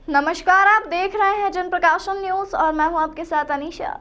नमस्कार, आप देख रहे हैं जन प्रकाशन न्यूज और मैं हूं आपके साथ अनीशा।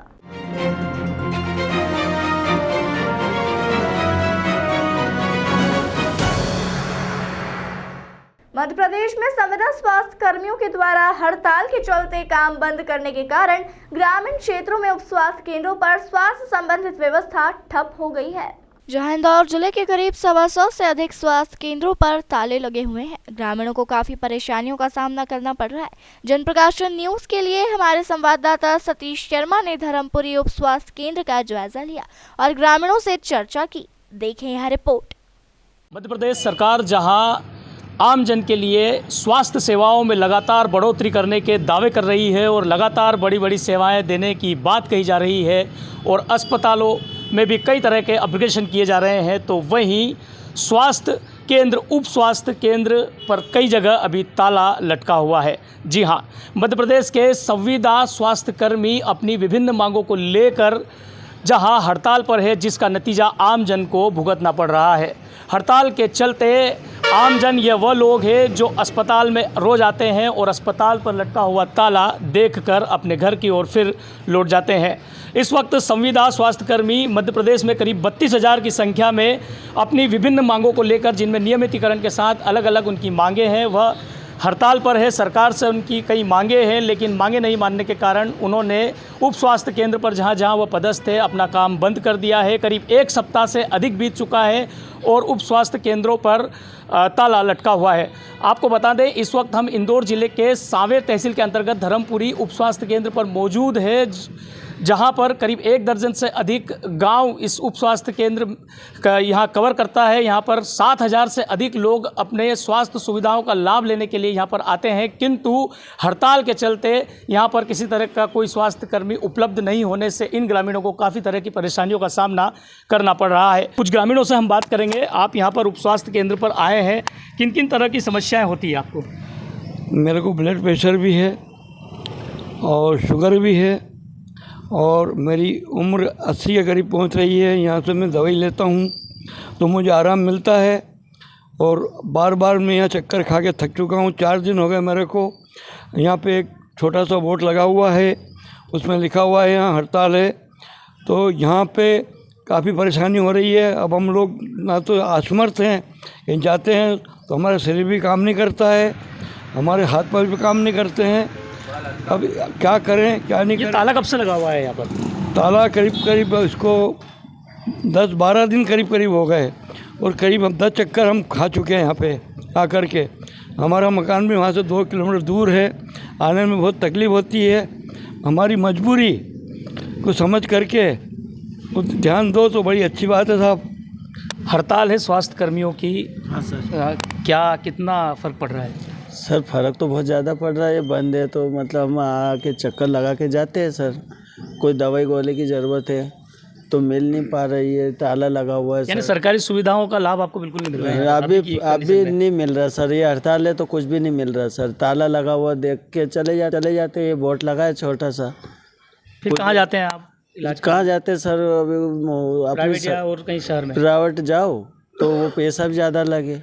मध्य प्रदेश में संविदा स्वास्थ्य कर्मियों के द्वारा हड़ताल के चलते काम बंद करने के कारण ग्रामीण क्षेत्रों में उप स्वास्थ्य केंद्रों पर स्वास्थ्य संबंधित व्यवस्था ठप हो गई है। जहां इंदौर जिले के करीब 125 से अधिक स्वास्थ्य केंद्रों पर ताले लगे हुए हैं। ग्रामीणों को काफी परेशानियों का सामना करना पड़ रहा है। जन प्रकाशन न्यूज के लिए हमारे संवाददाता सतीश शर्मा ने धर्मपुरी उप स्वास्थ्य केंद्र का जायजा लिया और ग्रामीणों से चर्चा की। देखें यह रिपोर्ट। मध्य प्रदेश सरकार जहां आम जन के लिए स्वास्थ्य सेवाओं में लगातार बढ़ोतरी करने के दावे कर रही है और लगातार बड़ी बड़ी सेवाएं देने की बात कही जा रही है और अस्पतालों में भी कई तरह के अपग्रेडेशन किए जा रहे हैं, तो वहीं स्वास्थ्य केंद्र, उप स्वास्थ्य केंद्र पर कई जगह अभी ताला लटका हुआ है। जी हाँ, मध्य प्रदेश के संविदा स्वास्थ्य कर्मी अपनी विभिन्न मांगों को लेकर जहां हड़ताल पर है, जिसका नतीजा आम जन को भुगतना पड़ रहा है। हड़ताल के चलते आम जन ये वह लोग हैं जो अस्पताल में रोज़ आते हैं और अस्पताल पर लटका हुआ ताला देखकर अपने घर की ओर फिर लौट जाते हैं। इस वक्त संविदा स्वास्थ्य कर्मी मध्य प्रदेश में करीब 32,000 की संख्या में अपनी विभिन्न मांगों को लेकर, जिनमें नियमितीकरण के साथ अलग अलग उनकी मांगें हैं, वह हड़ताल पर है। सरकार से उनकी कई मांगें हैं, लेकिन मांगें नहीं मानने के कारण उन्होंने उप स्वास्थ्य केंद्र पर जहां जहां वह पदस्थ थे अपना काम बंद कर दिया है। करीब 1 सप्ताह से अधिक बीत चुका है और उप स्वास्थ्य केंद्रों पर ताला लटका हुआ है। आपको बता दें, इस वक्त हम इंदौर जिले के सांवेर तहसील के अंतर्गत धर्मपुरी उप स्वास्थ्य केंद्र पर मौजूद है, जहां पर करीब 1 दर्जन से अधिक गांव इस उप स्वास्थ्य केंद्र का यहाँ कवर करता है। यहाँ पर 7,000 से अधिक लोग अपने स्वास्थ्य सुविधाओं का लाभ लेने के लिए यहाँ पर आते हैं, किंतु हड़ताल के चलते यहाँ पर किसी तरह का कोई स्वास्थ्य कर्मी उपलब्ध नहीं होने से इन ग्रामीणों को काफ़ी तरह की परेशानियों का सामना करना पड़ रहा है। कुछ ग्रामीणों से हम बात करेंगे। आप यहाँ पर उप स्वास्थ्य केंद्र पर आए हैं, किन किन तरह की समस्याएँ होती है आपको? मेरे को ब्लड प्रेशर भी है और शुगर भी है और मेरी उम्र 80 के करीब पहुंच रही है। यहाँ से मैं दवाई लेता हूँ तो मुझे आराम मिलता है और बार बार मैं यहाँ चक्कर खा के थक चुका हूँ। 4 दिन हो गए मेरे को। यहाँ पे एक छोटा सा बोर्ड लगा हुआ है, उसमें लिखा हुआ है यहाँ हड़ताल है। तो यहाँ पे काफ़ी परेशानी हो रही है। अब हम लोग ना तो असमर्थ हैं, कहीं जाते हैं तो हमारा शरीर भी काम नहीं करता है, हमारे हाथ पैर भी काम नहीं करते हैं। अब क्या करें क्या नहीं करें। ताला कब से लगा हुआ है यहाँ पर? ताला करीब इसको 10-12 दिन करीब हो गए और करीब 10 चक्कर हम खा चुके हैं यहाँ पे आकर के। हमारा मकान भी वहाँ से 2 किलोमीटर दूर है, आने में बहुत तकलीफ़ होती है। हमारी मजबूरी को समझ करके ध्यान दो तो बड़ी अच्छी बात है साहब। हड़ताल है स्वास्थ्य कर्मियों की। हाँ सर, क्या कितना फ़र्क पड़ रहा है? सर फ़र्क तो बहुत ज़्यादा पड़ रहा है। बंद है तो मतलब हम आके चक्कर लगा के जाते हैं सर। कोई दवाई गोले की ज़रूरत है तो मिल नहीं पा रही है, ताला लगा हुआ है। यानी सरकारी सुविधाओं का लाभ आपको बिल्कुल नहीं मिल रहा है? अभी नहीं मिल रहा सर। ये हड़ताल है तो कुछ भी नहीं मिल रहा सर। ताला लगा हुआ देख के चले जाते हैं। ये बोर्ड लगा है छोटा सा। फिर कहाँ जाते हैं आप? इलाज कहाँ जाते हैं सर? अभी प्राइवेट या और कहीं शहर में? प्राइवेट जाओ तो वो पैसा भी ज़्यादा लगे,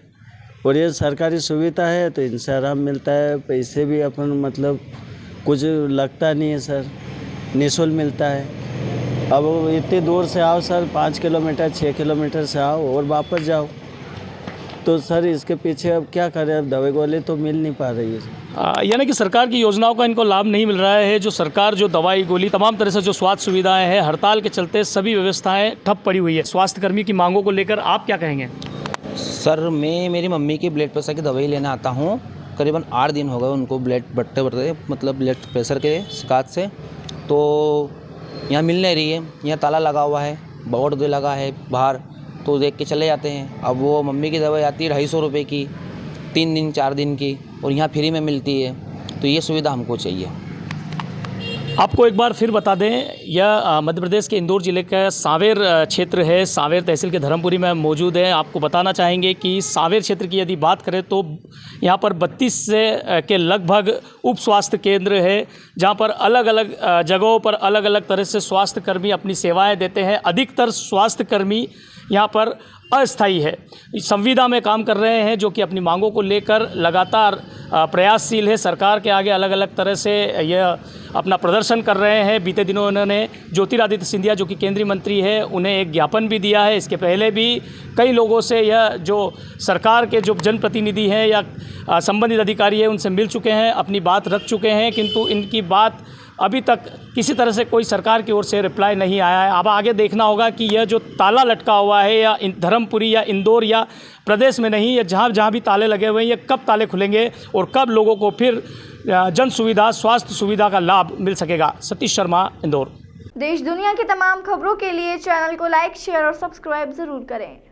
और ये सरकारी सुविधा है तो इनसे आराम मिलता है। पैसे भी अपन मतलब कुछ लगता नहीं है सर, निःशुल्क मिलता है। अब इतनी दूर से आओ सर, 5 किलोमीटर 6 किलोमीटर से आओ और वापस जाओ, तो सर इसके पीछे अब क्या करें। अब दवाई गोली तो मिल नहीं पा रही है। यानी कि सरकार की योजनाओं का इनको लाभ नहीं मिल रहा है। जो सरकार जो दवाई गोली तमाम तरह से जो स्वास्थ्य सुविधाएं हैं, हड़ताल के चलते सभी व्यवस्थाएं ठप पड़ी हुई है। स्वास्थ्य कर्मी की मांगों को लेकर आप क्या कहेंगे? सर मैं मेरी मम्मी की ब्लड प्रेशर की दवाई लेने आता हूँ। करीबन 8 दिन हो गए उनको ब्लड बढ़ते मतलब ब्लड प्रेशर के शिकायत से। तो यहाँ मिल नहीं रही है। यहाँ ताला लगा हुआ है, बोर्ड लगा है बाहर, तो देख के चले जाते हैं। अब वो मम्मी की दवाई आती है 250 रुपये की, 3 दिन 4 दिन की, और यहाँ फ्री में मिलती है। तो ये सुविधा हमको चाहिए। आपको एक बार फिर बता दें, यह मध्य प्रदेश के इंदौर जिले का सांवेर क्षेत्र है। सांवेर तहसील के धर्मपुरी में मौजूद है। आपको बताना चाहेंगे कि सांवेर क्षेत्र की यदि बात करें तो यहाँ पर 32 से के लगभग उप स्वास्थ्य केंद्र है, जहाँ पर अलग अलग जगहों पर अलग अलग तरह से स्वास्थ्य कर्मी अपनी सेवाएं देते हैं। अधिकतर स्वास्थ्य कर्मी यहाँ पर अस्थायी है। संविदा में काम कर रहे हैं, जो कि अपनी मांगों को लेकर लगातार प्रयासशील है। सरकार के आगे अलग अलग तरह से यह अपना प्रदर्शन कर रहे हैं। बीते दिनों उन्होंने ज्योतिरादित्य सिंधिया, जो कि केंद्रीय मंत्री है, उन्हें एक ज्ञापन भी दिया है। इसके पहले भी कई लोगों से यह जो सरकार के जो जनप्रतिनिधि हैं या संबंधित अधिकारी हैं, उनसे मिल चुके हैं, अपनी बात रख चुके हैं, किंतु इनकी बात अभी तक किसी तरह से कोई सरकार की ओर से रिप्लाई नहीं आया है। अब आगे देखना होगा कि यह जो ताला लटका हुआ है, या धर्मपुरी या इंदौर या प्रदेश में नहीं, या जहाँ जहाँ भी ताले लगे हुए हैं, ये कब ताले खुलेंगे और कब लोगों को फिर जन सुविधा, स्वास्थ्य सुविधा का लाभ मिल सकेगा। सतीश शर्मा, इंदौर। देश दुनिया की तमाम खबरों के लिए चैनल को लाइक, शेयर और सब्सक्राइब जरूर करें।